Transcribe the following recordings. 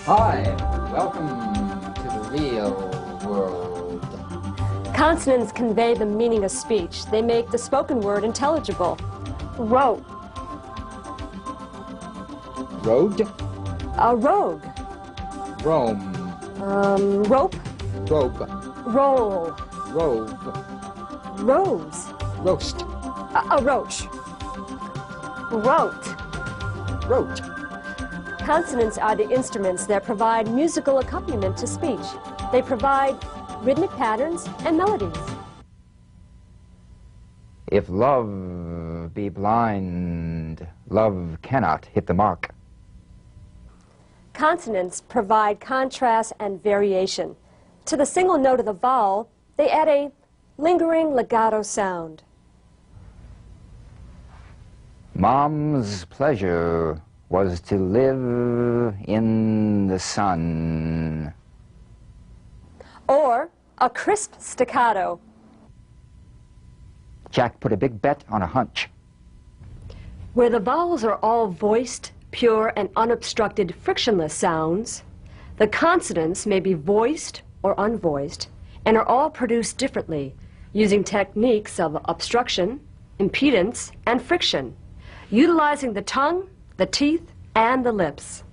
Hi, welcome to the real world. Consonants convey the meaning of speech. They make the spoken word intelligible. Rope. Road, A rogue. Rome, Rope. robe, Roll. robe, Rose. roast, A roach. Rote. rote. Consonants are the instruments that provide musical accompaniment to speech. They provide rhythmic patterns and melodies. If love be blind, love cannot hit the mark. Consonants provide contrast and variation. To the single note of the vowel, they add a lingering legato sound. Mom's pleasure was to live in the sun. Or a crisp staccato. Jack put a big bet on a hunch. Where the vowels are all voiced, pure, and unobstructed frictionless sounds, the consonants may be voiced or unvoiced and are all produced differently using techniques of obstruction, impedance, and friction, utilizing the tongue, the teeth, and the lips.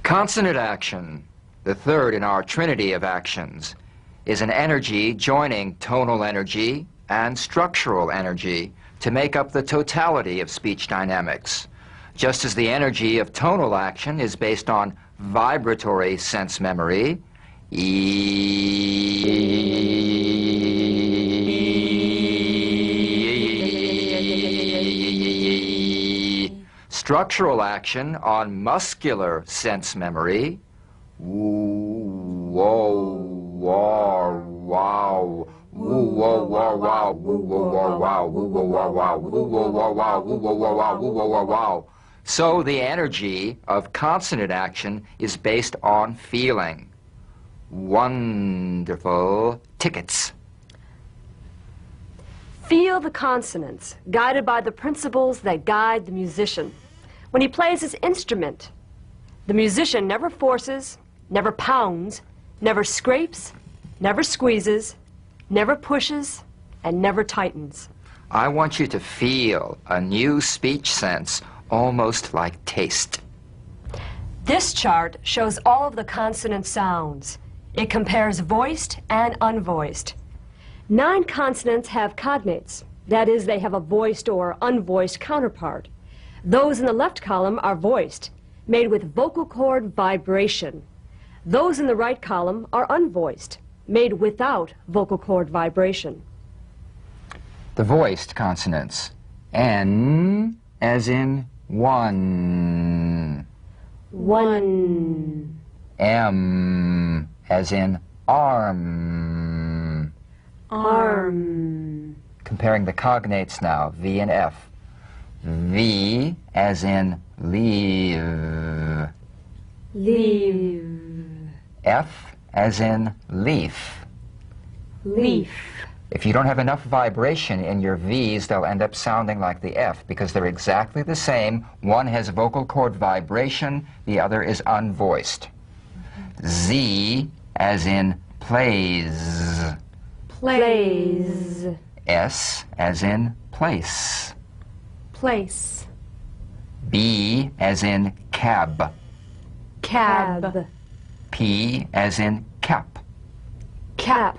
Consonant action, the third in our trinity of actions, is an energy joining tonal energy and structural energy to make up the totality of speech dynamics, just as the energy of tonal action is based on vibratory sense memory, structural action on muscular sense memory, whoa, wow, wow, woo, whoa, wow, wow, woo, whoa, wow, wow, woo, whoa, wow, wow, woo, whoa, wow, wow, woo, whoa, wow, wow, woo, whoa, wow, wow. So the energy of consonant action is based on feeling. Wonderful tickets. Feel the consonants, guided by the principles that guide the musician. When he plays his instrument, the musician never forces, never pounds, never scrapes, never squeezes, never pushes, and never tightens. I want you to feel a new speech sense, almost like taste. This chart shows all of the consonant sounds. It compares voiced and unvoiced. 9 consonants have cognates. That is, they have a voiced or unvoiced counterpart. Those in the left column are voiced, made with vocal cord vibration. Those in the right column are unvoiced, made without vocal cord vibration. The voiced consonants. N as in one. One. M as in arm. Arm. Comparing the cognates now, V and F. V as in leave. Leave. F as in leaf. Leaf. If you don't have enough vibration in your V's, they'll end up sounding like the F because they're exactly the same. One has vocal cord vibration, the other is unvoiced. Z as in plays. Plays. S as in place. Place. B as in cab. Cab. P as in cap. Cap.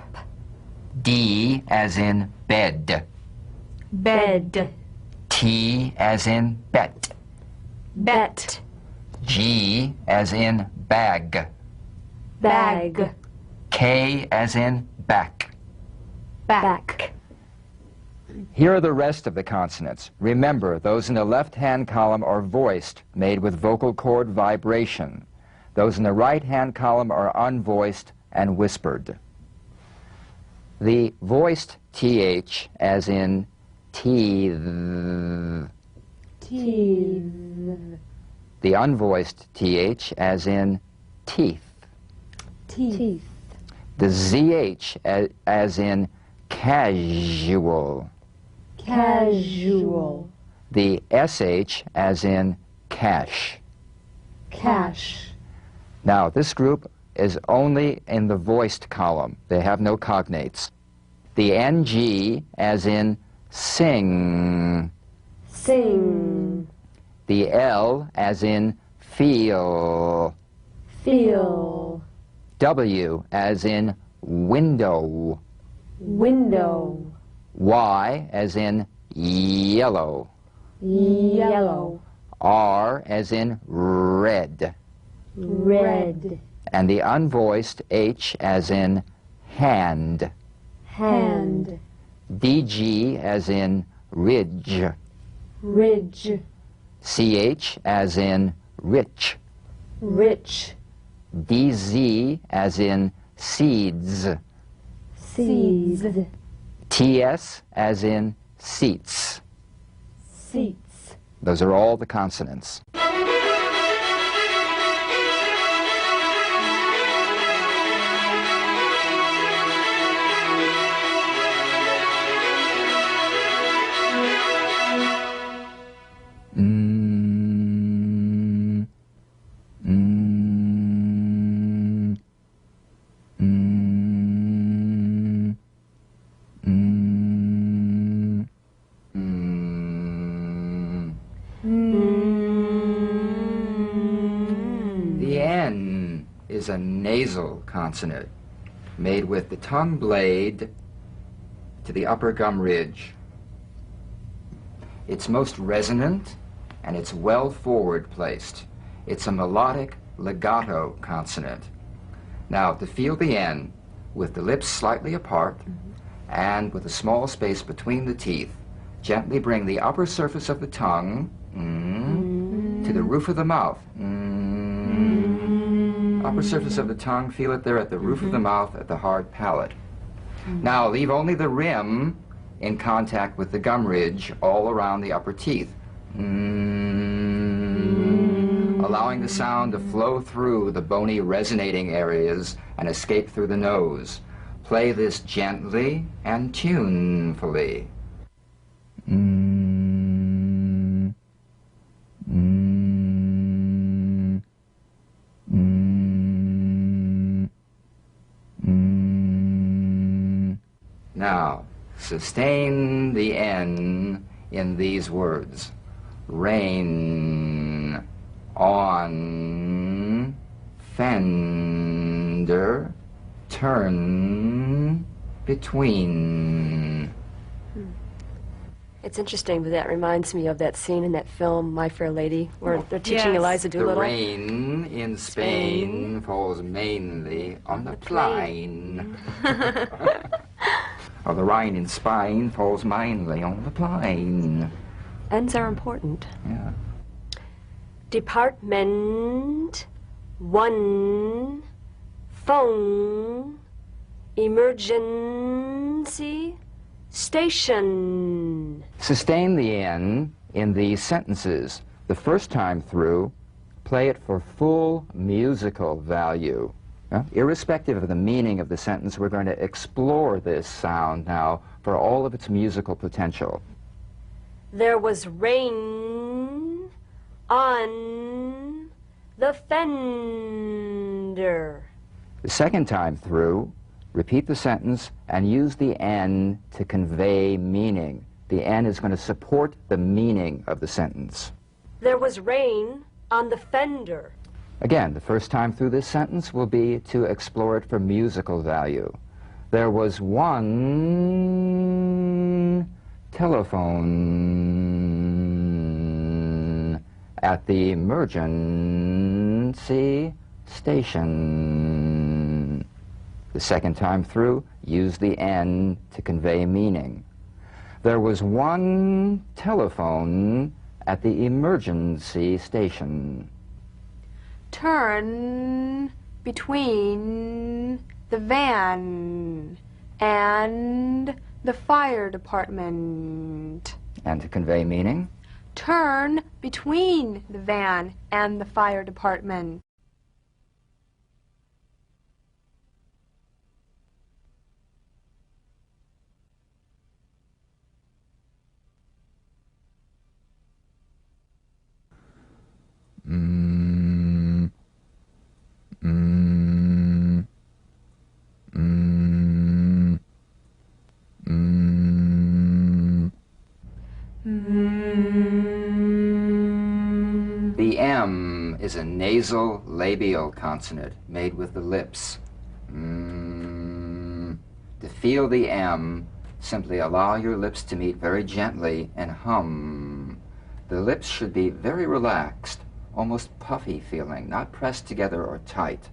D as in bed. Bed. T as in bet. Bet. G as in bag. Bag. K as in back. Back. Here are the rest of the consonants. Remember, those in the left-hand column are voiced, made with vocal cord vibration. Those in the right-hand column are unvoiced and whispered. The voiced TH, as in teeth. Teeth. The unvoiced TH, as in teeth. Teeth. The ZH, as in casual. Casual. The SH, as in cash. Cash. Now, this group is only in the voiced column. They have no cognates. The NG, as in sing. Sing. The L, as in feel. Feel. W, as in window. Window. Y, as in yellow. Yellow. R, as in red. Red. And the unvoiced H, as in hand. Hand. DG, as in ridge. Ridge. CH, as in rich. Rich. DZ, as in seeds. Seeds. TS, as in seats. Seats. Those are all the consonants. Is a nasal consonant made with the tongue blade to the upper gum ridge. It's most resonant and it's well forward placed. It's a melodic legato consonant. Now, to feel the N with the lips slightly apart and with a small space between the teeth, gently bring the upper surface of the tongue to the roof of the mouth. Upper surface of the tongue, feel it there at the roof of the mouth, at the hard palate. Now, leave only the rim in contact with the gum ridge all around the upper teeth. Allowing the sound to flow through the bony resonating areas and escape through the nose. Play this gently and tunefully. Now, sustain the N in these words. Rain on fender, turn between. It's interesting, but that reminds me of that scene in that film, My Fair Lady, where they're teaching Eliza Doolittle. The rain in Spain falls mainly on the plain. Or the rain in Spain falls mainly on the plain. Ends are important. Yeah. Department, one, phone, emergency, station. Sustain the N in these sentences. The first time through, play it for full musical value. Irrespective of the meaning of the sentence, we're going to explore this sound now for all of its musical potential. There was rain on the fender. The second time through, repeat the sentence and use the N to convey meaning. The N is going to support the meaning of the sentence. There was rain on the fender. Again, the first time through this sentence will be to explore it for musical value. There was one telephone at the emergency station. The second time through, use the N to convey meaning. There was one telephone at the emergency station. Turn between the van and the fire department. And to convey meaning? Turn between the van and the fire department. The M is a nasal labial consonant made with the lips. To feel the M, simply allow your lips to meet very gently and hum. The lips should be very relaxed, almost puffy feeling, not pressed together or tight.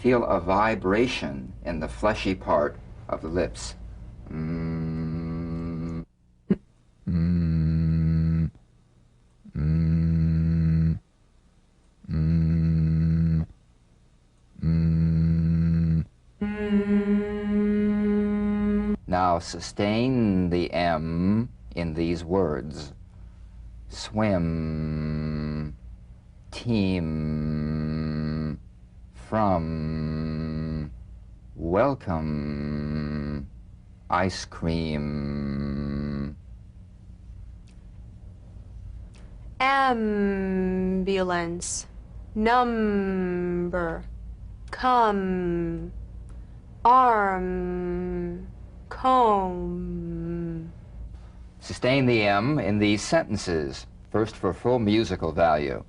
Feel a vibration in the fleshy part of the lips. Now sustain the M in these words. Swim, team, from, welcome, ice cream. Ambulance, number, come, arm, comb. Sustain the M in these sentences. First for full musical value.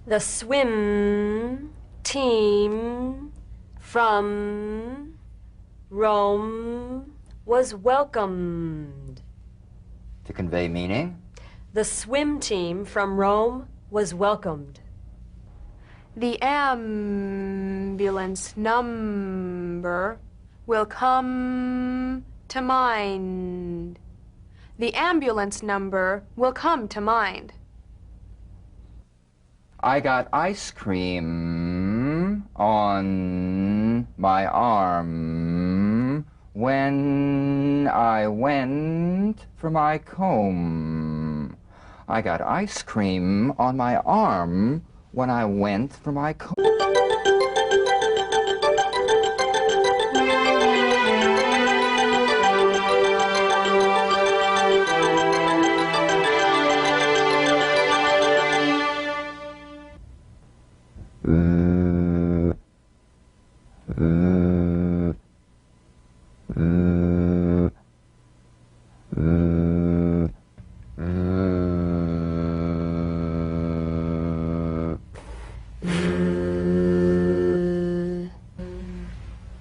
The swim team from Rome was welcomed. To convey meaning, The swim team from Rome was welcomed. The ambulance number will come to mind. The ambulance number will come to mind. I got ice cream on my arm when I went for my comb. I got ice cream on my arm when I went for my comb.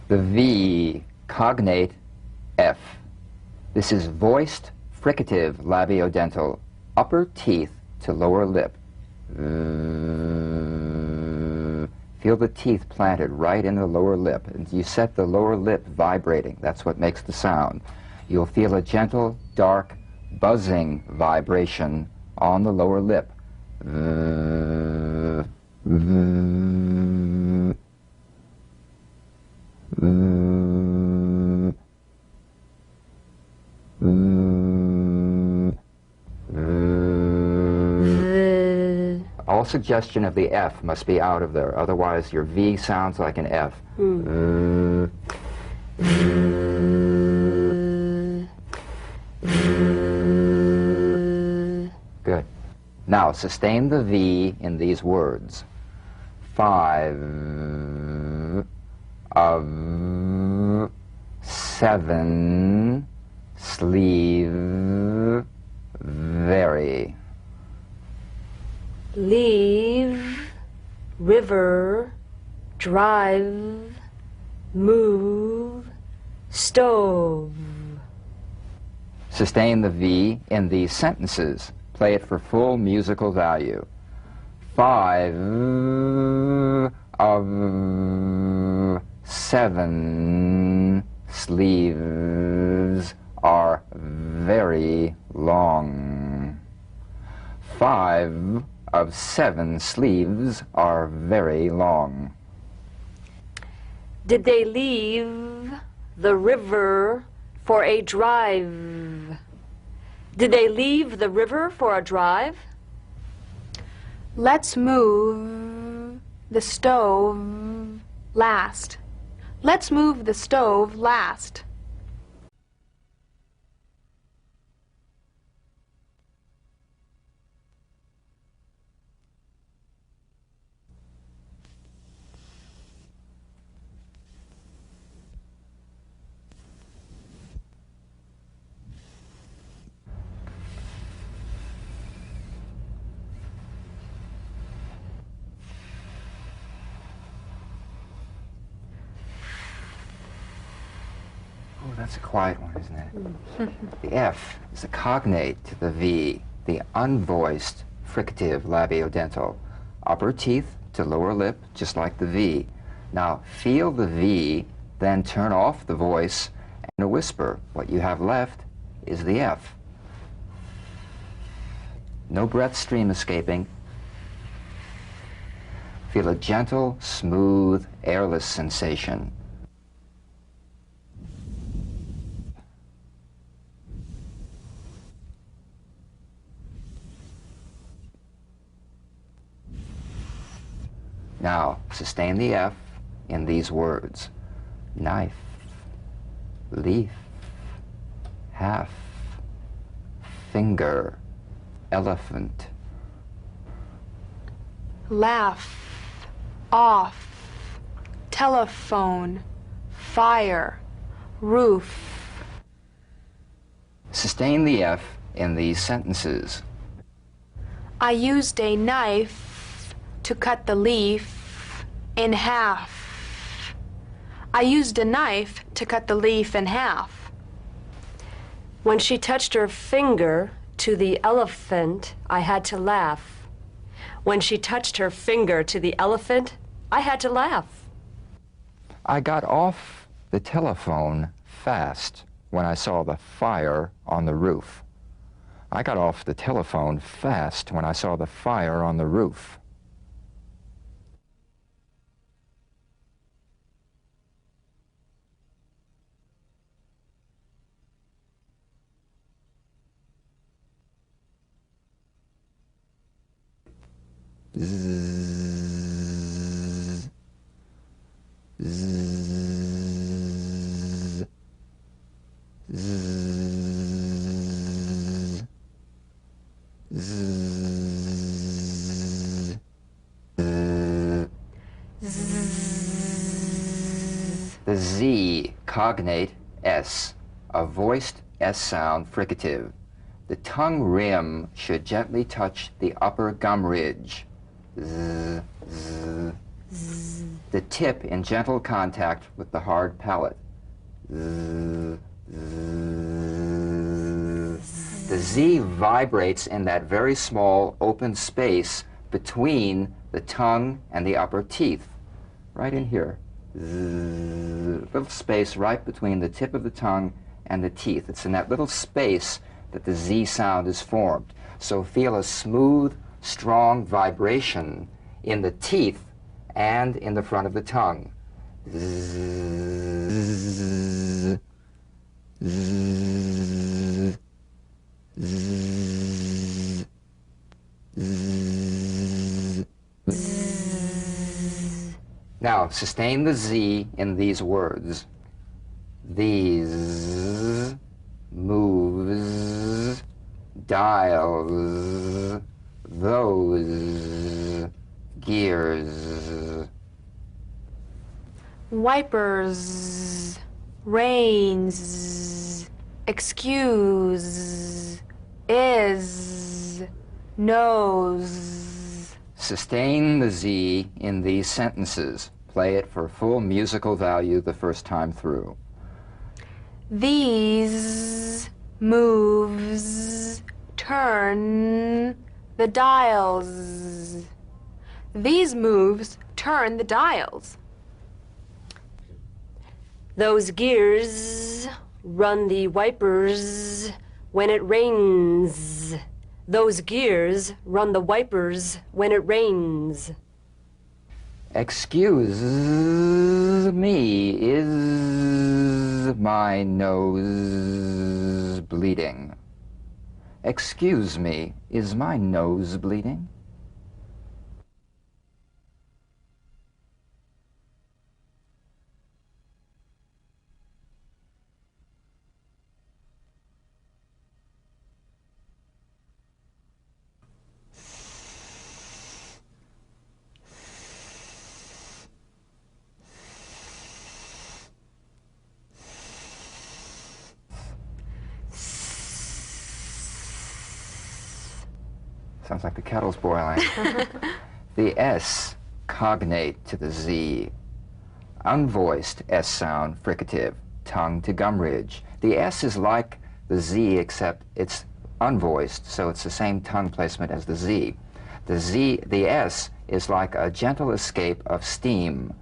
The V, cognate F. This is voiced fricative labiodental, upper teeth to lower lip. Feel the teeth planted right in the lower lip, and you set the lower lip vibrating. That's what makes the sound. You'll feel a gentle, dark, buzzing vibration on the lower lip. All suggestion of the F must be out of there, otherwise your V sounds like an F. Good. Now sustain the V in these words. 5 of 7 sleeve very. Leave, river, drive, move, stove. Sustain the V in these sentences. Play it for full musical value. 5 of 7 sleeves are very long. 5 of 7 sleeves are very long. Did they leave the river for a drive? Did they leave the river for a drive? Let's move the stove last. Let's move the stove last. Oh, that's a quiet one, isn't it? The F is a cognate to the V, the unvoiced fricative labiodental. Upper teeth to lower lip, just like the V. Now, feel the V, then turn off the voice and a whisper. What you have left is the F. No breath stream escaping. Feel a gentle, smooth, airless sensation. Now, sustain the F in these words. Knife, leaf, half, finger, elephant. Laugh, off, telephone, fire, roof. Sustain the F in these sentences. I used a knife to cut the leaf in half. I used a knife to cut the leaf in half. When she touched her finger to the elephant, I had to laugh. When she touched her finger to the elephant, I had to laugh. I got off the telephone fast when I saw the fire on the roof. I got off the telephone fast when I saw the fire on the roof. Zzz, zzz, zzz, zzz. The Z cognate S, a voiced S sound fricative. The tongue rim should gently touch the upper gum ridge. Z, z. Z. The tip in gentle contact with the hard palate. Z, z. The Z vibrates in that very small open space between the tongue and the upper teeth. Right in here. Z, little space right between the tip of the tongue and the teeth. It's in that little space that the Z sound is formed. So feel a smooth, strong vibration in the teeth and in the front of the tongue. Zzz, zzz, zzz, zzz, zzz. Now, sustain the Z in these words. These, moves, dials, those, gears. Wipers, rains, excuse, is, knows. Sustain the Z in these sentences. Play it for full musical value the first time through. These moves turn the dials. These moves turn the dials. Those gears run the wipers when it rains. Those gears run the wipers when it rains. Excuse me, is my nose bleeding? Excuse me, is my nose bleeding? Sounds like the kettle's boiling. The S cognate to the Z. Unvoiced S sound, fricative, tongue to gum ridge. The S is like the Z except it's unvoiced, so it's the same tongue placement as the Z. The S is like a gentle escape of steam.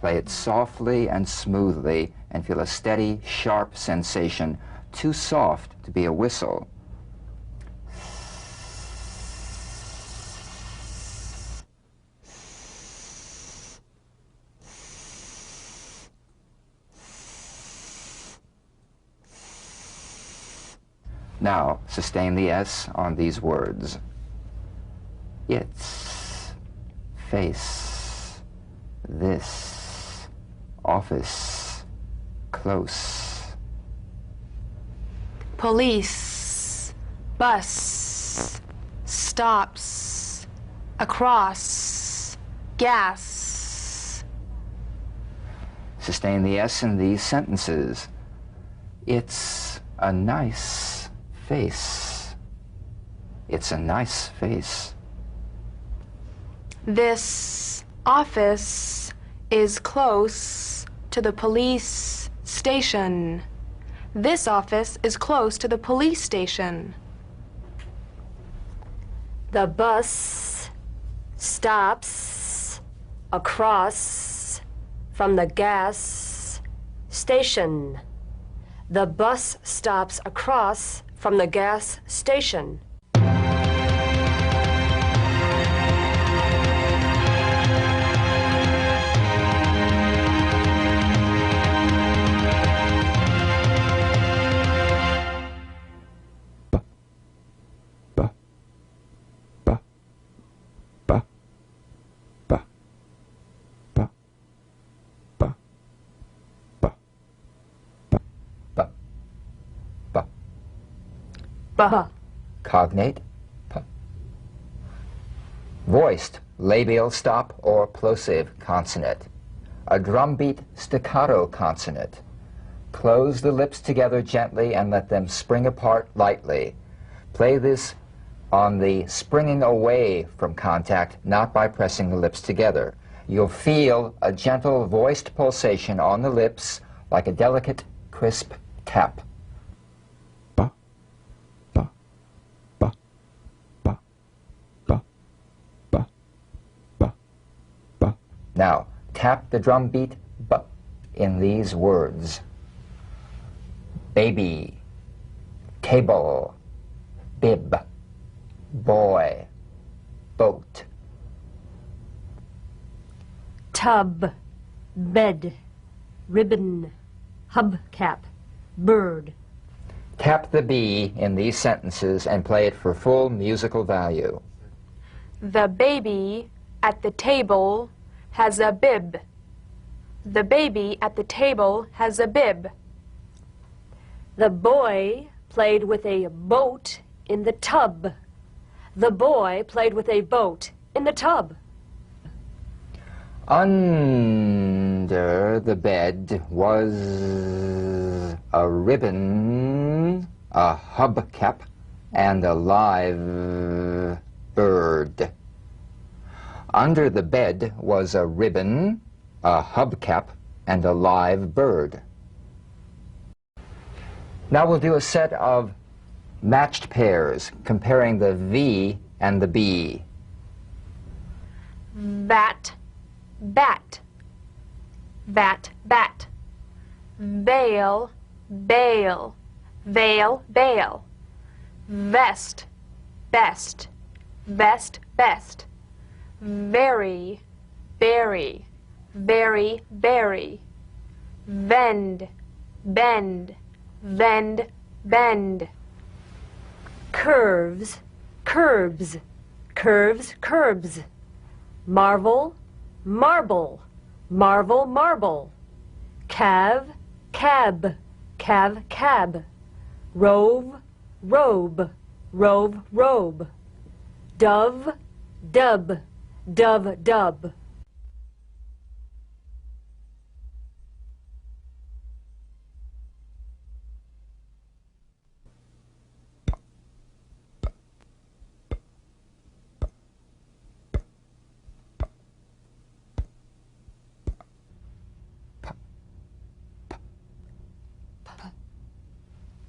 Play it softly and smoothly and feel a steady, sharp sensation, too soft to be a whistle. Now, sustain the S on these words. It's, face, this, office, close. Police, bus, stops, across, gas. Sustain the S in these sentences. It's a nice face. It's a nice face. This office is close to the police station. This office is close to the police station. The bus stops across from the gas station. The bus stops across from the gas station. Ba. Cognate, P. Voiced, labial stop or plosive consonant. A drumbeat staccato consonant. Close the lips together gently and let them spring apart lightly. Play this on the springing away from contact, not by pressing the lips together. You'll feel a gentle voiced pulsation on the lips like a delicate, crisp tap. Now, tap the drum beat B in these words. Baby, table, bib, boy, boat. Tub, bed, ribbon, hubcap, bird. Tap the B in these sentences and play it for full musical value. The baby at the table has a bib. The baby at the table has a bib. The boy played with a boat in the tub. The boy played with a boat in the tub. Under the bed was a ribbon, a hubcap, and a live bird. Under the bed was a ribbon, a hubcap, and a live bird. Now we'll do a set of matched pairs, comparing the V and the B. Bat, bat. bat, bat. Veil, bail, veil, bail. Vest, best, vest, best. Very, berry, very, berry. Vend, bend, vend, bend. Curves, curbs, curves, curbs. Marvel, marble, marvel, marble. Calve, cab, calve, cab. Rove, robe, rove, robe. Dove, dub, dove, dub.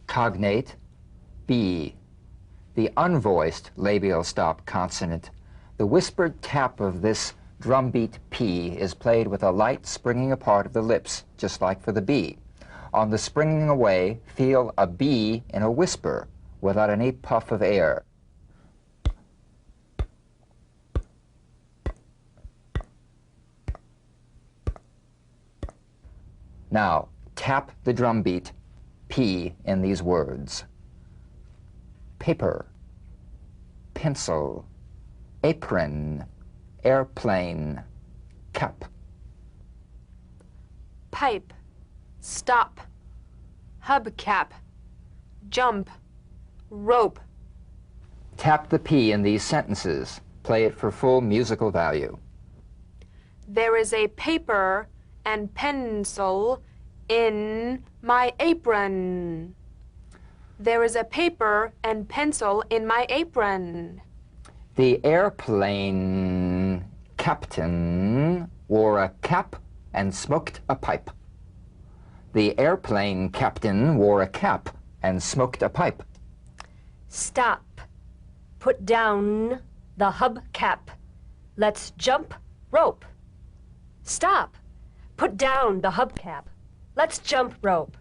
Cognate, B, the unvoiced labial stop consonant. The whispered tap of this drumbeat P is played with a light springing apart of the lips, just like for the B. On the springing away, feel a B in a whisper without any puff of air. Now, tap the drumbeat P in these words. Paper, pencil, apron, airplane, cap. Pipe, stop, hubcap, jump, rope. Tap the P in these sentences. Play it for full musical value. There is a paper and pencil in my apron. There is a paper and pencil in my apron. The airplane captain wore a cap and smoked a pipe. The airplane captain wore a cap and smoked a pipe. Stop. Put down the hubcap. Let's jump rope. Stop. Put down the hubcap. Let's jump rope.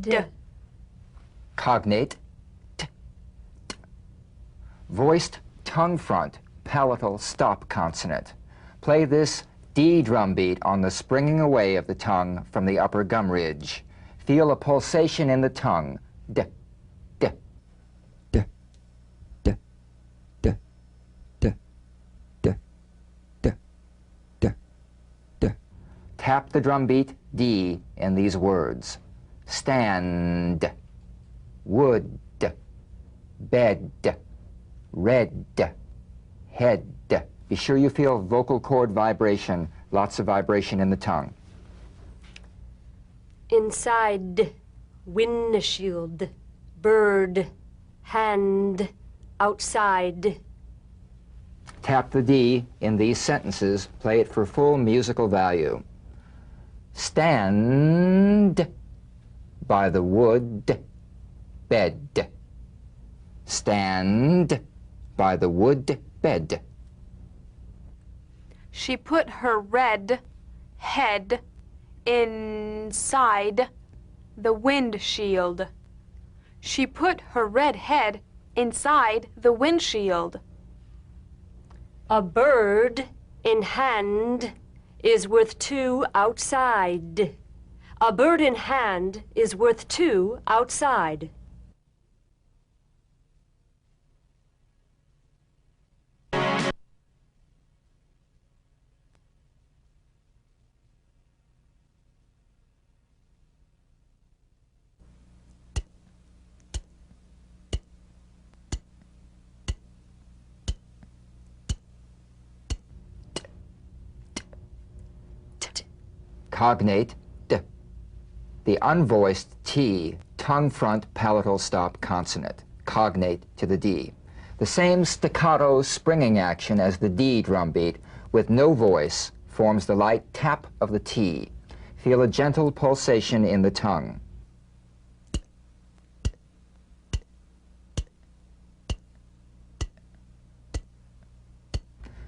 D. Cognate, t, t. Voiced tongue front palatal stop consonant. Play this D drum beat on the springing away of the tongue from the upper gum ridge. Feel a pulsation in the tongue. D, d, d, d, d, d, d, d, d, d. Tap the drum beat D in these words. Stand, wood, bed, red, head. Be sure you feel vocal cord vibration, lots of vibration in the tongue. Inside, windshield, bird, hand, outside. Tap the D in these sentences. Play it for full musical value. Stand by the wood bed. Stand by the wood bed. She put her red head inside the windshield. She put her red head inside the windshield. A bird in hand is worth two outside. A bird in hand is worth two outside. Cognate, d. The unvoiced T tongue front palatal stop consonant, cognate to the D. The same staccato springing action as the D drum beat, with no voice, forms the light tap of the T. Feel a gentle pulsation in the tongue.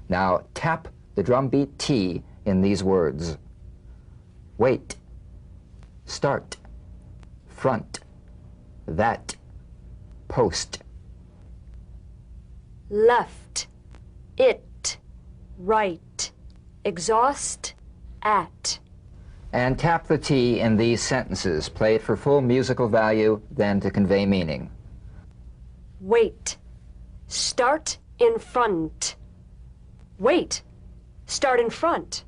Now tap the drum beat T in these words. Wait, start, front, that, post. Left, it, right, exhaust, at. And tap the T in these sentences. Play it for full musical value, then to convey meaning. Wait, start in front. Wait, start in front.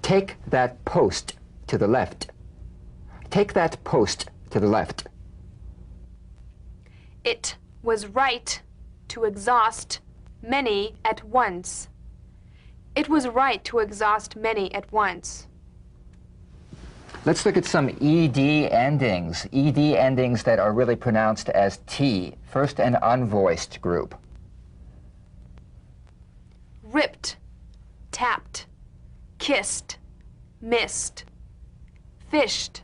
Take that post to the left. Take that post to the left. It was right to exhaust many at once. It was right to exhaust many at once. Let's look at some ED endings. ED endings that are really pronounced as T. First, an unvoiced group. Ripped, tapped, kissed, missed, fished,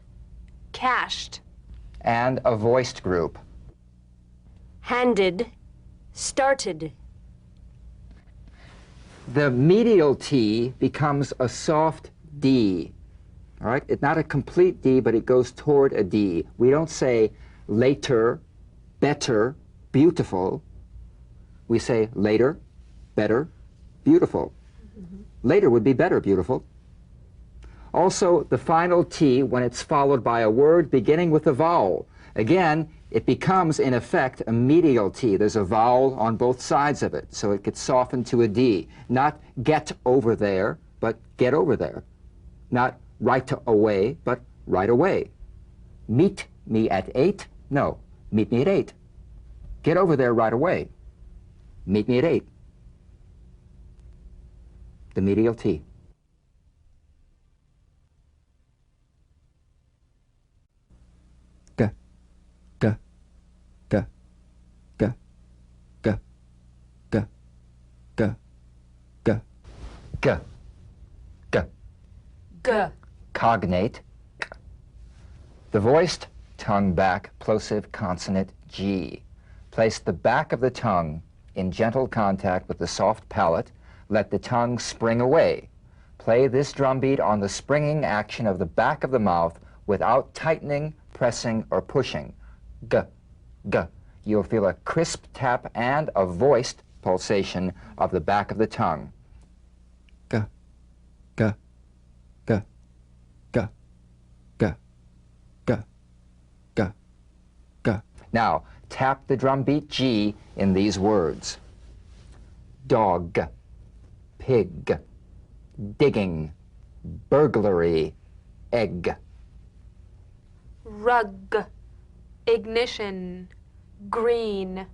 cashed. And a voiced group. Handed, started. The medial T becomes a soft D. All right? It's not a complete D, but it goes toward a D. We don't say later, better, beautiful. We say later, better, beautiful. Later would be better, beautiful. Also, the final T, when it's followed by a word beginning with a vowel, again, it becomes, in effect, a medial T. There's a vowel on both sides of it, so it gets softened to a D. Not get over there, but get over there. Not right away, but right away. Meet me at 8? No, meet me at 8. Get over there right away. Meet me at 8. The medial T. G, G, G, G, G, G, G, G, G, G. G. Cognate. K. The voiced tongue back plosive consonant G. Place the back of the tongue in gentle contact with the soft palate. Let the tongue spring away. Play this drum beat on the springing action of the back of the mouth without tightening, pressing, or pushing. G, G. You'll feel a crisp tap and a voiced pulsation of the back of the tongue. G, G, G, G, G, G, G, G. Now, tap the drum beat G in these words. Dog, pig, digging, burglary, egg. Rug, ignition, green,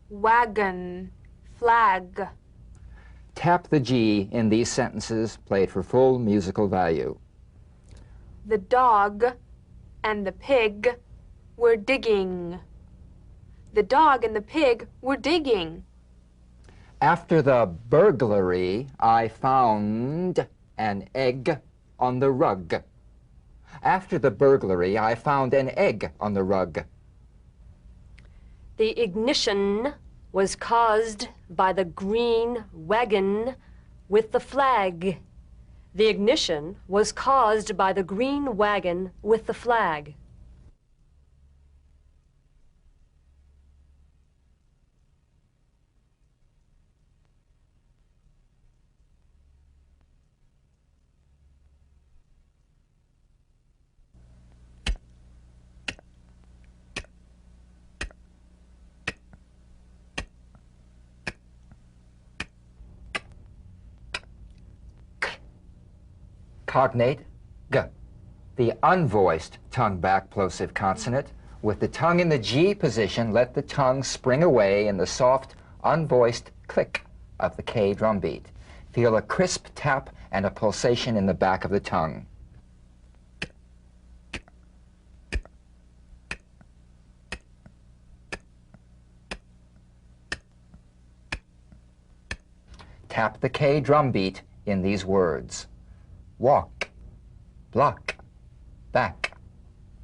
wagon, flag. Tap the G in these sentences, played for full musical value. The dog and the pig were digging. The dog and the pig were digging. After the burglary, I found an egg on the rug. After the burglary, I found an egg on the rug. The ignition was caused by the green wagon with the flag. The ignition was caused by the green wagon with the flag. Cognate, G. The unvoiced tongue back plosive consonant. With the tongue in the G position, let the tongue spring away in the soft, unvoiced click of the K drum beat. Feel a crisp tap and a pulsation in the back of the tongue. Tap the K drum beat in these words. Walk, block, back,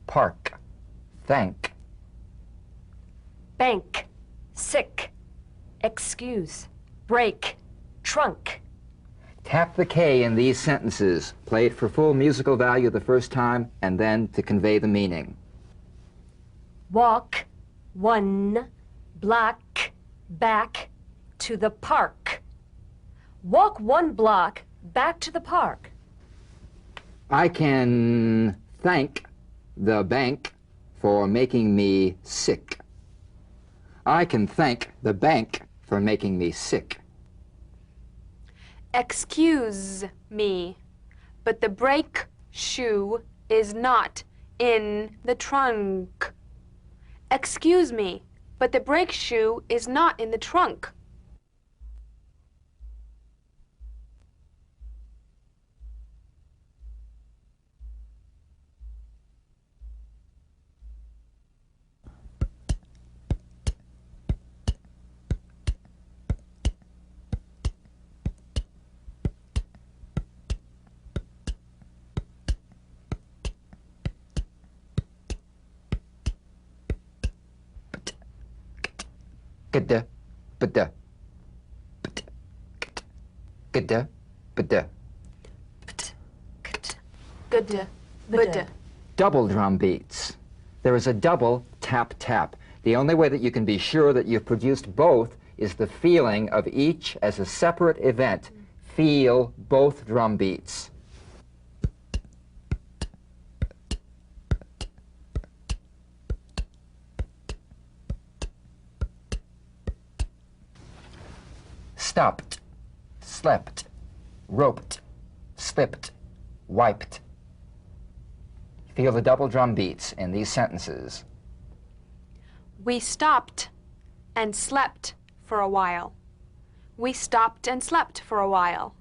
park, thank. Bank, sick, excuse, break, trunk. Tap the K in these sentences. Play it for full musical value the first time and then to convey the meaning. Walk, one, block, back, to the park. Walk 1 block back to the park. I can thank the bank for making me sick. I can thank the bank for making me sick. Excuse me, but the brake shoe is not in the trunk. Excuse me, but the brake shoe is not in the trunk. Gada, bada, gada, bada. Good, good. Double drum beats. There is a double tap-tap. The only way that you can be sure that you've produced both is the feeling of each as a separate event. Feel both drum beats. Stopped, slept, roped, slipped, wiped. Feel the double drum beats in these sentences. We stopped and slept for a while. We stopped and slept for a while.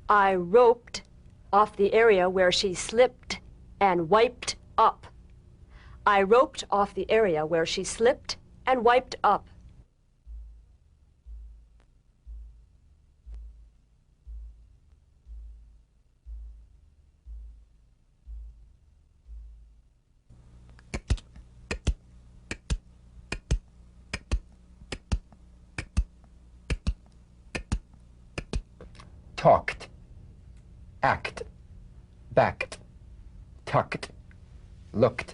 I roped off the area where she slipped and wiped up. I roped off the area where she slipped and wiped up. Talked, act, backed, tucked, looked.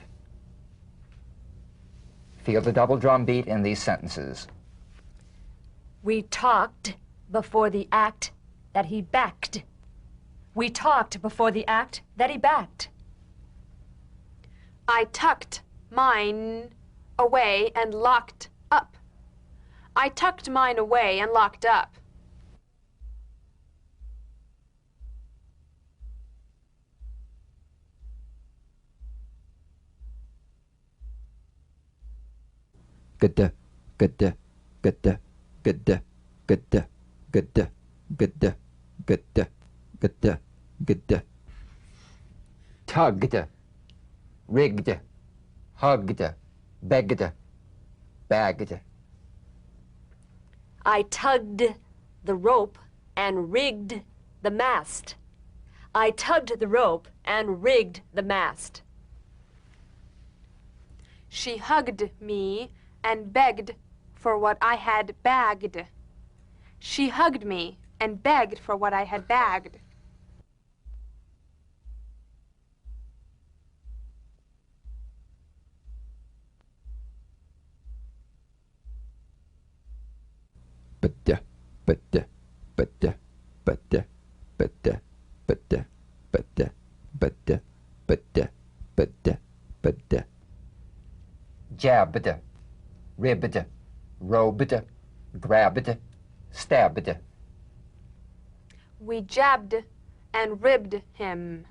Feel the double drum beat in these sentences. We talked before the act that he backed. We talked before the act that he backed. I tucked mine away and locked up. I tucked mine away and locked up. Gada, gada, gada, gada, gada, gada, gada, gada, gada, gada. Tugged, rigged, hugged, begged, bagged. I tugged the rope and rigged the mast. I tugged the rope and rigged the mast. She hugged me and begged for what I had bagged. She hugged me and begged for what I had bagged. Bada, bada, bada, bada, bada, bada, bada, bada, bada, bada, bada. Jabbed, ribbed, robed, grabbed, stabbed. We jabbed and ribbed him.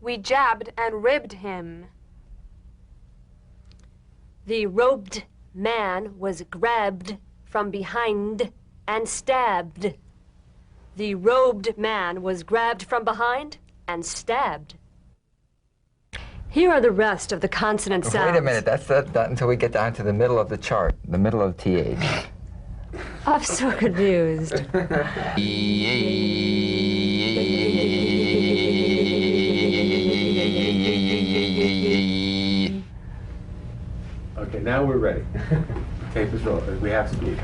We jabbed and ribbed him. The robed man was grabbed from behind and stabbed. The robed man was grabbed from behind and stabbed. Here are the rest of the consonant sounds. Wait a minute, that's not until we get down to the middle of the chart, the middle of TH. I'm so confused. Okay, now we're ready. Tape is rolling. We have speed.